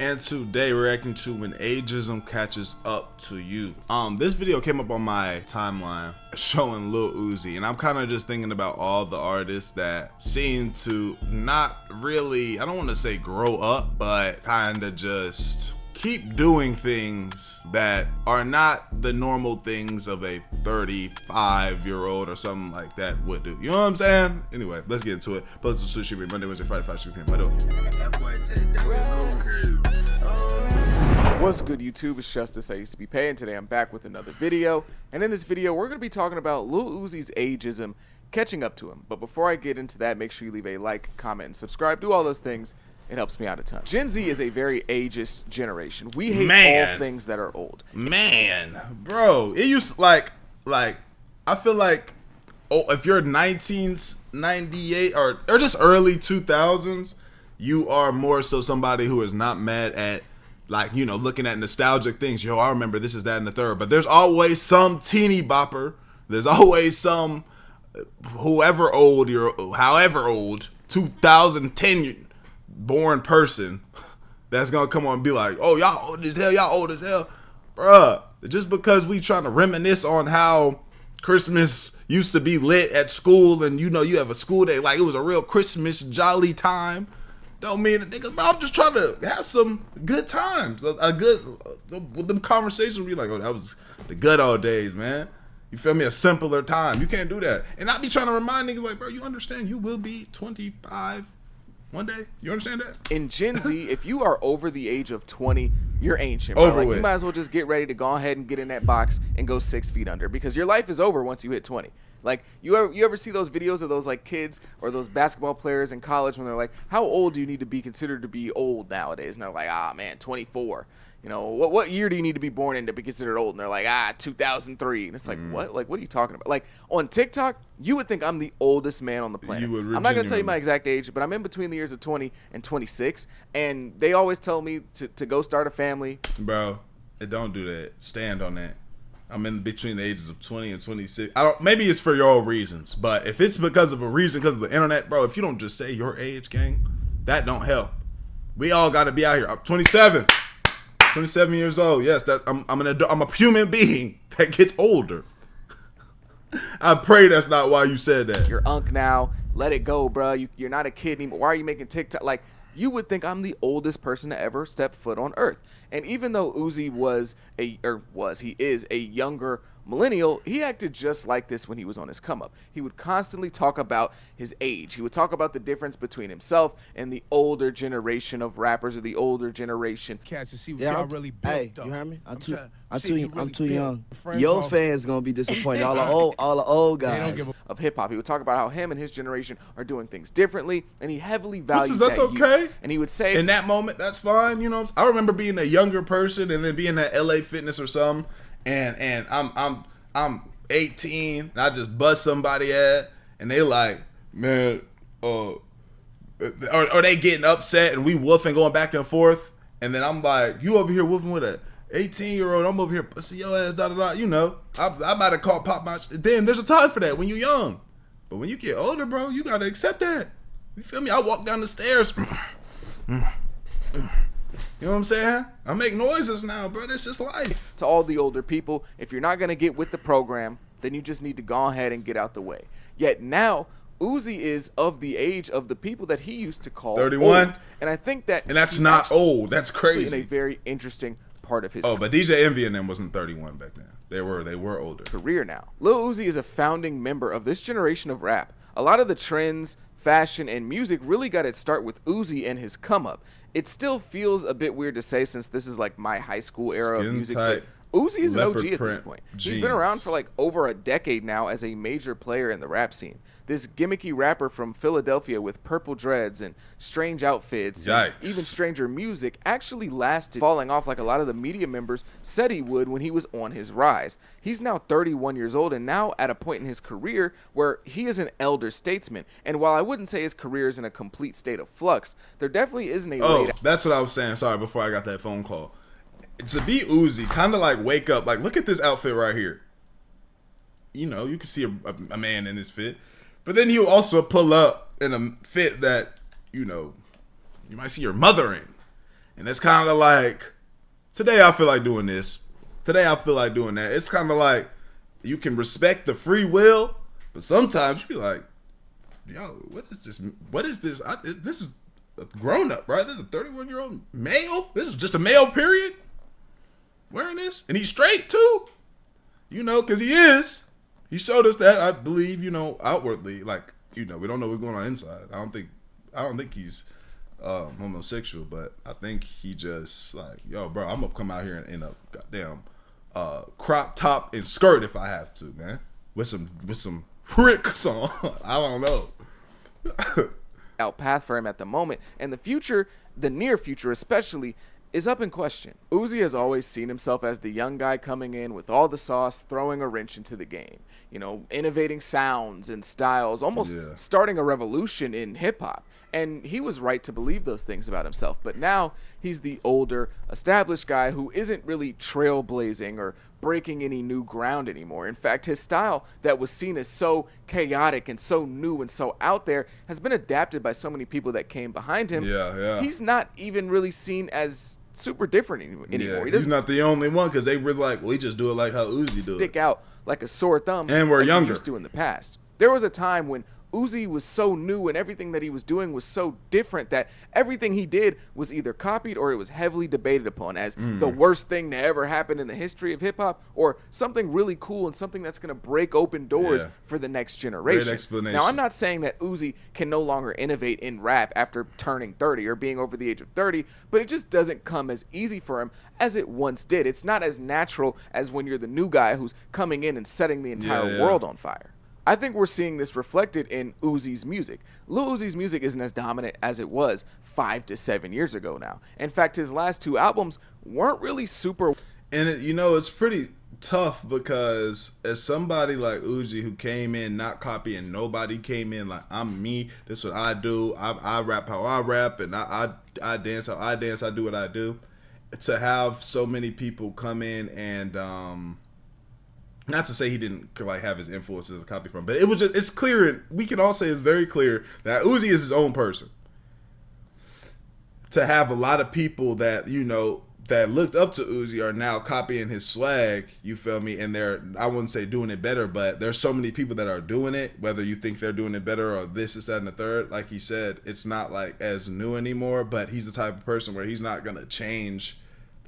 And today we're reacting to When Ageism Catches Up to You. This video came up on my timeline showing Lil Uzi, and I'm kind of just thinking about all the artists that seem to not really, I don't want to say grow up, but kind of just keep doing things that are not the normal things of a 35-year-old or something like that would do. You know what I'm saying? Anyway, let's get into it. But it's a Sushi Week, Monday, Wednesday, Friday, 5 Sushi What's good, YouTube? It's Justice I used to be paying. Today I'm back with another video, and in this video we're going to be talking about Lil Uzi's ageism catching up to him. But before I get into that, make sure you leave a like, comment, and subscribe. Do all those things. It helps me out a ton. Gen Z is a very ageist generation. We hate all things that are old. Man, bro, it used to, like I feel like, oh, if you're 1998 or just early 2000s, you are more so somebody who is not mad at, like, you know, looking at nostalgic things. Yo, I remember this, is that, and the third. But there's always some teeny bopper. There's always some however old, 2010 born person that's gonna come on and be like, oh, y'all old as hell, bruh. Just because we trying to reminisce on how Christmas used to be lit at school, and you know you have a school day like it was a real Christmas jolly time, don't mean that niggas, bro. I'm just trying to have some good times, with them conversations. Be like, oh, that was the good old days, man. You feel me? A simpler time. You can't do that. And I be trying to remind niggas like, bro, you understand you will be 25 one day. You understand that? In Gen Z, if you are over the age of 20, you're ancient, bro. Like, you might as well just get ready to go ahead and get in that box and go 6 feet under, because your life is over once you hit 20. Like, you ever see those videos of those like kids or those basketball players in college when they're like, how old do you need to be considered to be old nowadays? And they're like, ah, man, 24. You know, what year do you need to be born in to be considered old? And they're like, 2003. And it's like, what? Like, what are you talking about? Like, on TikTok, you would think I'm the oldest man on the planet. I'm not going to tell you my exact age, but I'm in between the years of 20 and 26. And they always tell me to go start a family. Bro, don't do that. Stand on that. I'm in between the ages of 20 and 26. Maybe it's for your own reasons, but if it's because of a reason, because of the internet, bro, if you don't just say your age, gang, that don't help. We all got to be out here. I'm 27 years old. Yes, I'm an adult. I'm a human being that gets older. I pray that's not why you said that. You're unk now. Let it go, bro. You're not a kid anymore. Why are you making TikTok? Like, you would think I'm the oldest person to ever step foot on Earth. And even though Uzi he is a younger millennial, he acted just like this when he was on his come up. He would constantly talk about his age. He would talk about the difference between himself and the older generation of rappers, or the older generation. Cats to see what y'all really built. Hey, you hear me? I'm too young. Your fans gonna be disappointed. All the old guys of hip hop. He would talk about how him and his generation are doing things differently, and he heavily values that's okay. Youth. And he would say, in that moment, that's fine. You know, I remember being a younger person and then being at LA Fitness or something, and I'm 18 and I just bust somebody at, and they like, man, or they getting upset and we woofing, going back and forth, and then I'm like, you over here woofing with a 18-year-old, I'm over here pussy your ass, you know. I might have called pop my then there's a time for that when you're young. But when you get older, bro, you gotta accept that. You feel me? I walk down the stairs. You know what I'm saying? I make noises now, bro. This is life. To all the older people, if you're not gonna get with the program, then you just need to go ahead and get out the way. Yet now, Uzi is of the age of the people that he used to call 31. Old. And I think that, and that's not old. That's crazy. In a very interesting part of his but DJ Envy and them wasn't 31 back then. They were older. Career now. Lil Uzi is a founding member of this generation of rap. A lot of the trends, fashion, and music really got its start with Uzi and his come up. It still feels a bit weird to say, since this is like my high school era of music. But Uzi is an OG at this point. He's been around for like over a decade now as a major player in the rap scene. This gimmicky rapper from Philadelphia with purple dreads and strange outfits, and even stranger music, actually lasted, falling off like a lot of the media members said he would when he was on his rise. He's now 31 years old and now at a point in his career where he is an elder statesman. And while I wouldn't say his career is in a complete state of flux, there definitely isn't a that's what I was saying. Sorry, before I got that phone call. To be Uzi, kind of like wake up, like look at this outfit right here. You know, you can see a man in this fit. But then he'll also pull up in a fit that, you know, you might see your mother in. And it's kind of like, today I feel like doing this. Today I feel like doing that. It's kind of like, you can respect the free will, but sometimes you be like, yo, what is this? What is this? This is a grown up, right? This is a 31-year-old male. This is just a male, period. Wearing this, and he's straight too. Because he is. He showed us that, I believe, outwardly. Like, we don't know what's going on inside. I don't think he's homosexual, but I think he just like, yo, bro, I'm gonna come out here in a goddamn crop top and skirt if I have to, man, with some pricks on. I don't know. Out path for him at the moment, and the future, the near future especially, is up in question. Uzi has always seen himself as the young guy coming in with all the sauce, throwing a wrench into the game. Innovating sounds and styles, almost starting a revolution in hip-hop. And he was right to believe those things about himself. But now he's the older, established guy who isn't really trailblazing or breaking any new ground anymore. In fact, his style that was seen as so chaotic and so new and so out there has been adapted by so many people that came behind him. Yeah. He's not even really seen as super different anymore. Yeah, he's not the only one, because they were like, well, he just do it like how Uzi do it. Stick out like a sore thumb. And we're like younger. He used to in the past. There was a time when Uzi was so new and everything that he was doing was so different that everything he did was either copied or it was heavily debated upon as the worst thing to ever happen in the history of hip-hop, or something really cool and something that's going to break open doors for the next generation. Great explanation. Now, I'm not saying that Uzi can no longer innovate in rap after turning 30 or being over the age of 30, but it just doesn't come as easy for him as it once did. It's not as natural as when you're the new guy who's coming in and setting the entire world on fire. I think we're seeing this reflected in Uzi's music. Lil Uzi's music isn't as dominant as it was 5 to 7 years ago now. In fact, his last 2 albums weren't really super. And it's pretty tough, because as somebody like Uzi who came in not copying, nobody came in like, I'm me, this is what I do, I rap how I rap, and I dance how I dance, I do what I do. To have so many people come in and not to say he didn't like have his influences to copy from, but it's clear, and we can all say it's very clear that Uzi is his own person. To have a lot of people that that looked up to Uzi are now copying his swag, you feel me? And I wouldn't say doing it better, but there's so many people that are doing it, whether you think they're doing it better or this, that, and the third. Like he said, it's not like as new anymore, but he's the type of person where he's not going to change.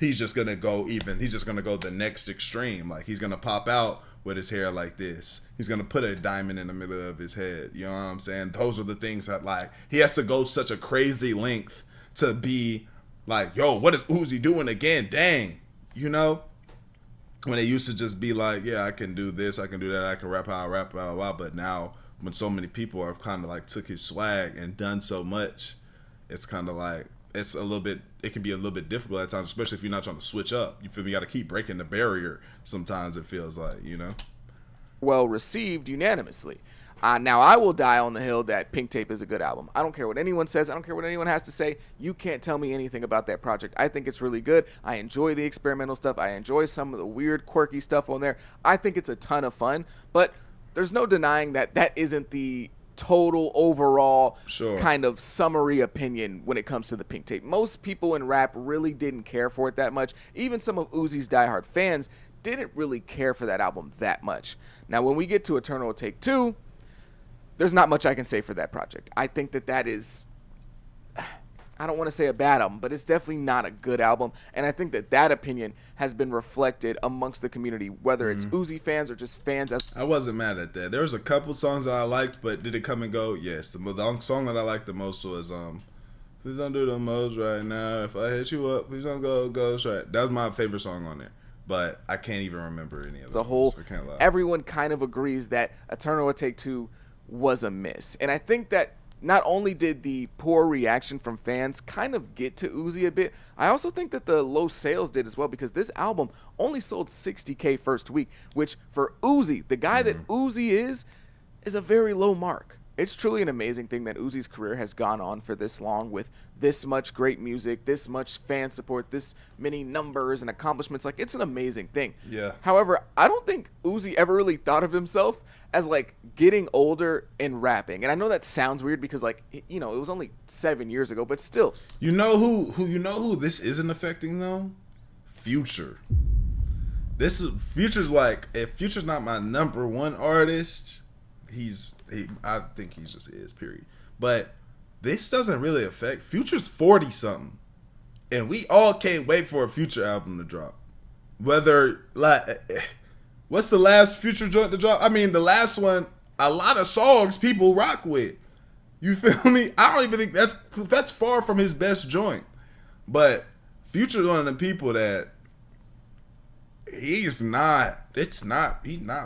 He's just going to go the next extreme. Like, he's going to pop out with his hair like this. He's going to put a diamond in the middle of his head. You know what I'm saying? Those are the things that, like, he has to go such a crazy length to be like, yo, what is Uzi doing again? Dang. When it used to just be like, yeah, I can do this, I can do that, I can rap how I rap, blah, blah, blah. But now, when so many people have kind of like took his swag and done so much, it's kind of like, it can be a little bit difficult at times, especially if you're not trying to switch up. You feel me? You got to keep breaking the barrier sometimes, it feels like, Well received unanimously. Now, I will die on the hill that Pink Tape is a good album. I don't care what anyone says. I don't care what anyone has to say. You can't tell me anything about that project. I think it's really good. I enjoy the experimental stuff. I enjoy some of the weird, quirky stuff on there. I think it's a ton of fun. But there's no denying that isn't the total overall kind of summary opinion when it comes to the Pink Tape. Most people in rap really didn't care for it that much. Even some of Uzi's diehard fans didn't really care for that album that much. Now, when we get to Eternal Take 2, there's not much I can say for that project. I think that is, I don't want to say a bad album, but it's definitely not a good album. And I think that opinion has been reflected amongst the community, whether it's Uzi fans or just fans. I wasn't mad at that. There was a couple songs that I liked, but did it come and go? Yes. The song that I liked the most was Please Don't Do the Most Right Now. If I hit you up, please don't go ghost right. That was my favorite song on there. But I can't even remember any of the whole. So I can't lie. Everyone kind of agrees that Eternal Take 2 was a miss. And I think that not only did the poor reaction from fans kind of get to Uzi a bit, I also think that the low sales did as well, because this album only sold 60K first week, which for Uzi, the guy that Uzi is a very low mark. It's truly an amazing thing that Uzi's career has gone on for this long with this much great music, this much fan support, this many numbers and accomplishments. Like, it's an amazing thing. Yeah. However, I don't think Uzi ever really thought of himself as, like, getting older and rapping. And I know that sounds weird because, like, you know, it was only 7 years ago, but still. You know who this isn't affecting, though? Future. Future's like, if Future's not my number one artist, I think he just is, period. But this doesn't really affect Future's 40 something, and we all can't wait for a Future album to drop. Whether, like, what's the last Future joint to drop? I mean, the last one, a lot of songs people rock with. You feel me? I don't even think that's far from his best joint. But Future's one of the people that he's not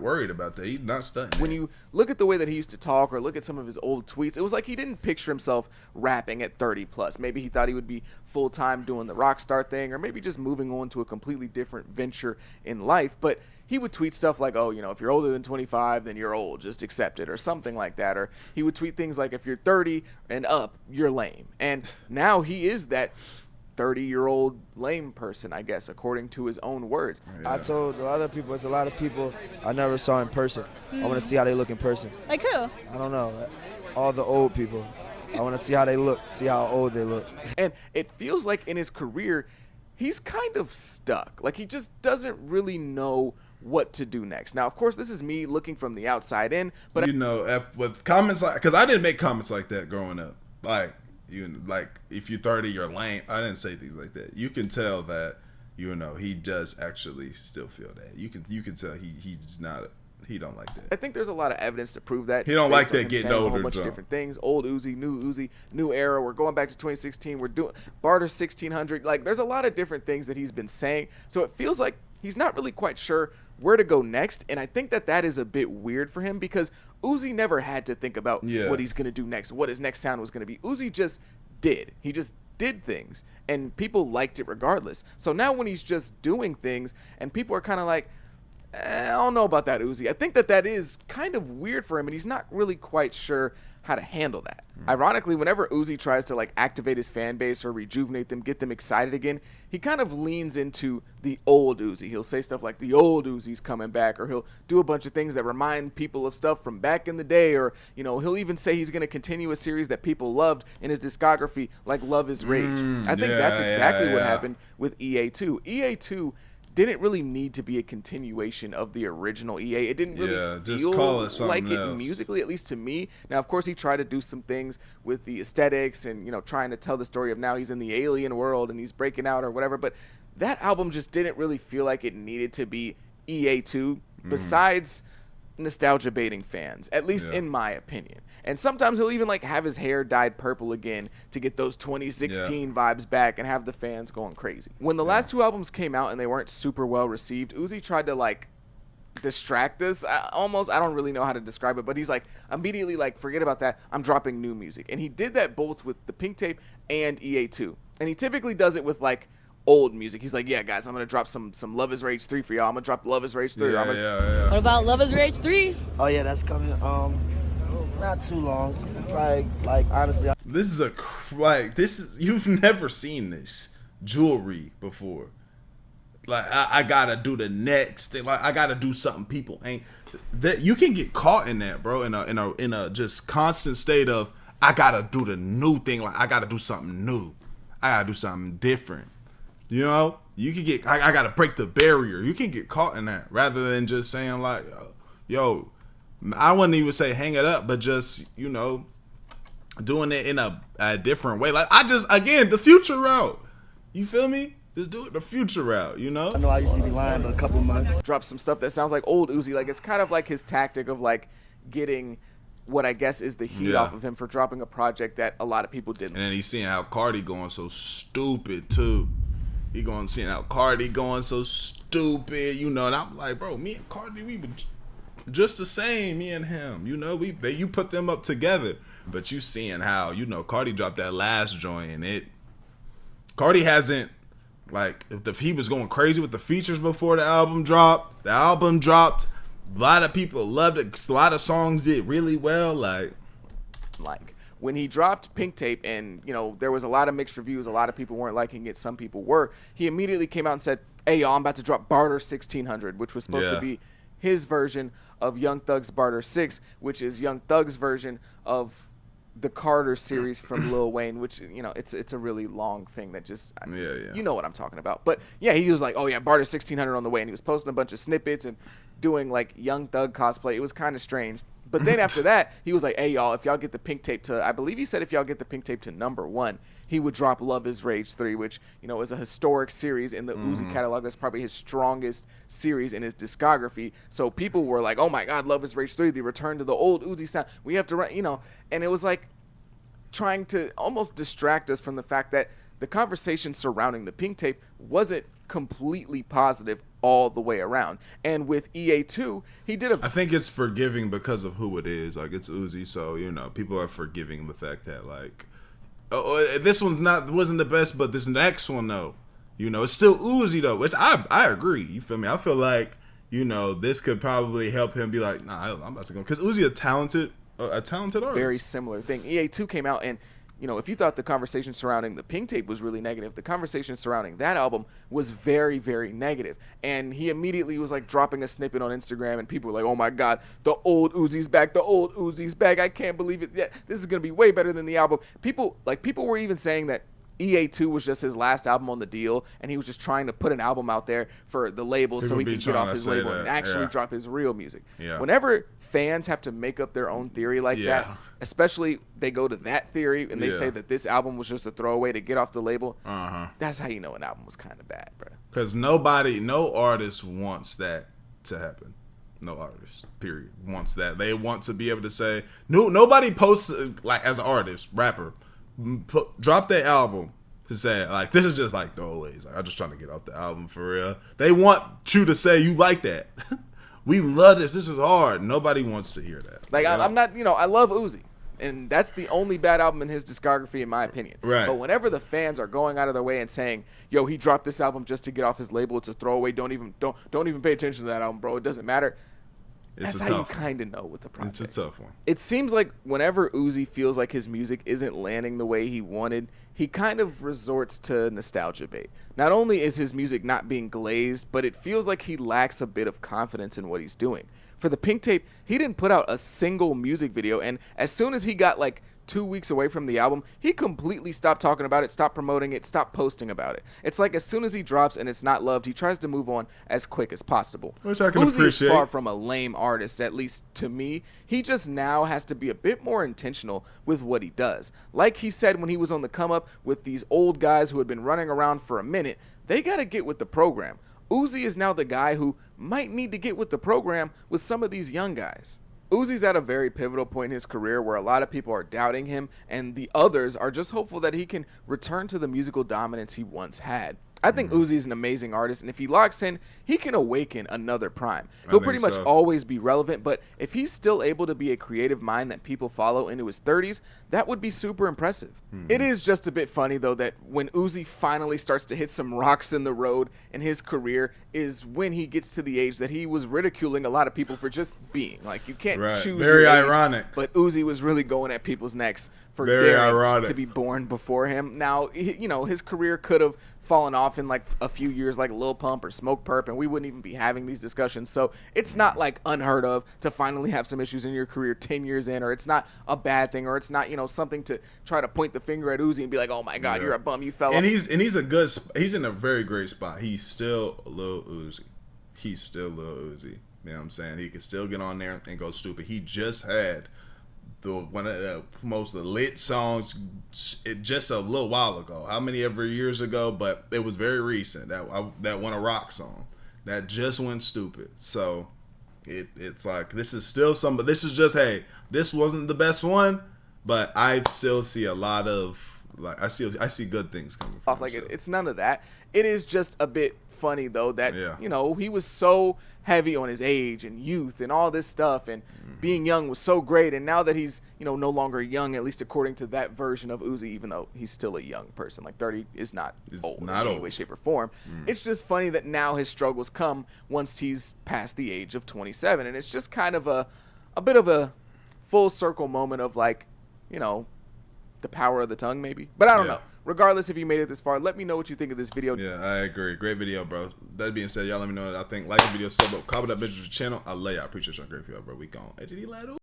worried about that. He's not stunting. When you look at the way that he used to talk or look at some of his old tweets, it was like he didn't picture himself rapping at 30 plus. Maybe he thought he would be full time doing the rock star thing, or maybe just moving on to a completely different venture in life. But he would tweet stuff like, oh, you know, if you're older than 25, then you're old, just accept it, or something like that. Or he would tweet things like, if you're 30 and up, you're lame. And now he is that 30-year-old lame person, I guess, according to his own words. Yeah. I told the other people, it's a lot of people I never saw in person. I want to see how they look in person. Like who? I don't know. All the old people. I want to see how they look, see how old they look. And it feels like in his career, he's kind of stuck. Like, he just doesn't really know what to do next. Now, of course, this is me looking from the outside in, but you know, with comments like, because I didn't make comments like that growing up. Like, if you're 30, you're lame. I didn't say things like that. You can tell that, you know, he does actually still feel that. You can tell he don't like that. I think there's a lot of evidence to prove that. He don't like that getting older. A whole bunch of different things. Old Uzi, new era. We're going back to 2016. We're doing Barter 1600. Like, there's a lot of different things that he's been saying. So it feels like he's not really quite sure where to go next. And I think that is a bit weird for him because Uzi never had to think about what he's going to do next, what his next sound was going to be. Uzi just did. He just did things, and people liked it regardless. So now when he's just doing things and people are kind of like, I don't know about that, Uzi. I think that is kind of weird for him, and he's not really quite sure how to handle that. Ironically, whenever Uzi tries to, like, activate his fan base or rejuvenate them, get them excited again, he kind of leans into the old Uzi. He'll say stuff like the old Uzi's coming back, or he'll do a bunch of things that remind people of stuff from back in the day, or, you know, he'll even say he's going to continue a series that people loved in his discography, like Love is Rage. I think that's exactly what happened with EA2. EA2 didn't really need to be a continuation of the original EA. It didn't really feel like it musically, at least to me. Now, of course, he tried to do some things with the aesthetics and, you know, trying to tell the story of now he's in the alien world and he's breaking out or whatever. But that album just didn't really feel like it needed to be EA2, besides nostalgia baiting fans, at least in my opinion. And sometimes he'll even, like, have his hair dyed purple again to get those 2016 vibes back and have the fans going crazy. When the last two albums came out and they weren't super well received, Uzi tried to, like, distract us. I don't really know how to describe it, but he's like, immediately, like, forget about that, I'm dropping new music. And he did that both with the Pink Tape and EA2. And he typically does it with, like, old music. He's like, yeah, guys, I'm gonna drop some Love is Rage 3 for y'all. I'm gonna drop Love is Rage 3. What about Love is Rage 3? Oh yeah, that's coming not too long. Probably, like, honestly, you've never seen this jewelry before. Like, I gotta do the next thing. Like, I gotta do something people ain't. That you can get caught in that, bro. In a just constant state of, I gotta do the new thing. Like, I gotta do something new. I gotta do something different. You know, you can get. I gotta break the barrier. You can get caught in that rather than just saying like, yo, I wouldn't even say hang it up, but just, you know, doing it in a different way. Like, again, the future route. You feel me? Just do it the future route, you know? I know I used to be lying for a couple months. Drop some stuff that sounds like old Uzi. Like, it's kind of like his tactic of, like, getting what I guess is the heat off of him for dropping a project that a lot of people didn't. And then he's seeing how Cardi going so stupid, too. Seeing how Cardi going so stupid, you know? And I'm like, bro, me and Cardi, we were just the same, me and him, you know? You put them up together. But you seeing how, you know, Cardi dropped that last joint, and Cardi hasn't, like, if he was going crazy with the features before the album dropped, a lot of people loved it. A lot of songs did really well. Like, like. When he dropped Pink Tape and, there was a lot of mixed reviews, a lot of people weren't liking it, some people were, he immediately came out and said, hey, y'all, I'm about to drop Barter 1600, which was supposed to be his version of Young Thug's Barter 6, which is Young Thug's version of the Carter series from Lil Wayne, which, it's a really long thing that just, you know what I'm talking about. But, yeah, he was like, oh, yeah, Barter 1600 on the way, and he was posting a bunch of snippets and doing, like, Young Thug cosplay. It was kind of strange. But then after that, he was like, hey, y'all, if y'all get the Pink Tape to, I believe he said if y'all get the Pink Tape to #1, he would drop Love is Rage 3, which, is a historic series in the Uzi catalog. That's probably his strongest series in his discography. So people were like, oh, my God, Love is Rage 3, the return to the old Uzi sound. We have to run, and it was like trying to almost distract us from the fact that the conversation surrounding the Pink Tape wasn't completely positive all the way around. And with EA2, he did I think it's forgiving because of who it is. Like, it's Uzi, so, people are forgiving the fact that, like, this wasn't the best, but this next one, though, it's still Uzi, though, which I agree. You feel me? I feel like, this could probably help him be like, nah, I'm about to go. Because Uzi a talented artist. Very similar thing. EA2 came out and, if you thought the conversation surrounding the Pink Tape was really negative, the conversation surrounding that album was very, very negative. And he immediately was like dropping a snippet on Instagram, and people were like, oh my God, the old Uzi's back, the old Uzi's back. I can't believe it. Yeah, this is going to be way better than the album. People were even saying that EA2 was just his last album on the deal, and he was just trying to put an album out there for the label so he could get off his label and actually drop his real music. Yeah. Whenever fans have to make up their own theory like that, especially they go to that theory and they say that this album was just a throwaway to get off the label, that's how you know an album was kind of bad, bro. Because no artist wants that to happen. No artist, period, wants that. They want to be able to say, nobody posts, like, as an artist, rapper, drop their album to say, like, this is just like throwaways. Like, I'm just trying to get off the album for real. They want you to say you like that. We love this. This is hard. Nobody wants to hear that. Like, I'm not, I love Uzi, and that's the only bad album in his discography, in my opinion. Right. But whenever the fans are going out of their way and saying, yo, he dropped this album just to get off his label, it's a throwaway. Don't even pay attention to that album, bro. It doesn't matter. That's how you kind of know with the project. It's a tough one. It seems like whenever Uzi feels like his music isn't landing the way he wanted, he kind of resorts to nostalgia bait. Not only is his music not being glazed, but it feels like he lacks a bit of confidence in what he's doing. For the Pink Tape, he didn't put out a single music video, and as soon as he got like 2 weeks away from the album, he completely stopped talking about it, stopped promoting it, stopped posting about it. It's like as soon as he drops and it's not loved, he tries to move on as quick as possible. Which I can Uzi appreciate. Is far from a lame artist, at least to me. He just now has to be a bit more intentional with what he does. Like he said when he was on the come up with these old guys who had been running around for a minute, they got to get with the program. Uzi is now the guy who might need to get with the program with some of these young guys. Uzi's at a very pivotal point in his career where a lot of people are doubting him, and the others are just hopeful that he can return to the musical dominance he once had. I think Uzi is an amazing artist, and if he locks in, he can awaken another prime. He'll pretty much always be relevant, but if he's still able to be a creative mind that people follow into his 30s, that would be super impressive. It is just a bit funny, though, that when Uzi finally starts to hit some rocks in the road in his career is when he gets to the age that he was ridiculing a lot of people for just being. Like, you can't choose Very your age, ironic. but Uzi was really going at people's necks for daring to be born before him. Now, his career could have fallen off in like a few years like Lil Pump or Smoke Perp, and we wouldn't even be having these discussions. So it's not like unheard of to finally have some issues in your career 10 years in, or it's not a bad thing, or it's not, something to try to point the finger at Uzi and be like, oh my God, you're a bum, you fell off. And he's in a very great spot. He's still Lil Uzi. You know what I'm saying? He can still get on there and go stupid. He just had one of the most lit songs just a little while ago. How many ever years ago? But it was very recent. That one a rock song that just went stupid. So it's like this is still but this is just, hey, this wasn't the best one, but I still see a lot of I see good things coming from like it's none of that. It is just a bit funny though that he was so heavy on his age and youth and all this stuff, and being young was so great, and now that he's no longer young, at least according to that version of Uzi, even though he's still a young person, like 30 is not old in any way, shape, or form. It's just funny that now his struggles come once he's past the age of 27, and it's just kind of a bit of a full circle moment of like, you know, the power of the tongue, maybe. But I don't know. Regardless, if you made it this far, let me know what you think of this video. Yeah, I agree. Great video, bro. That being said, y'all let me know what I think. Like the video, sub up, comment that bitch to the channel. I love y'all. Appreciate y'all. Great video, bro. We gone.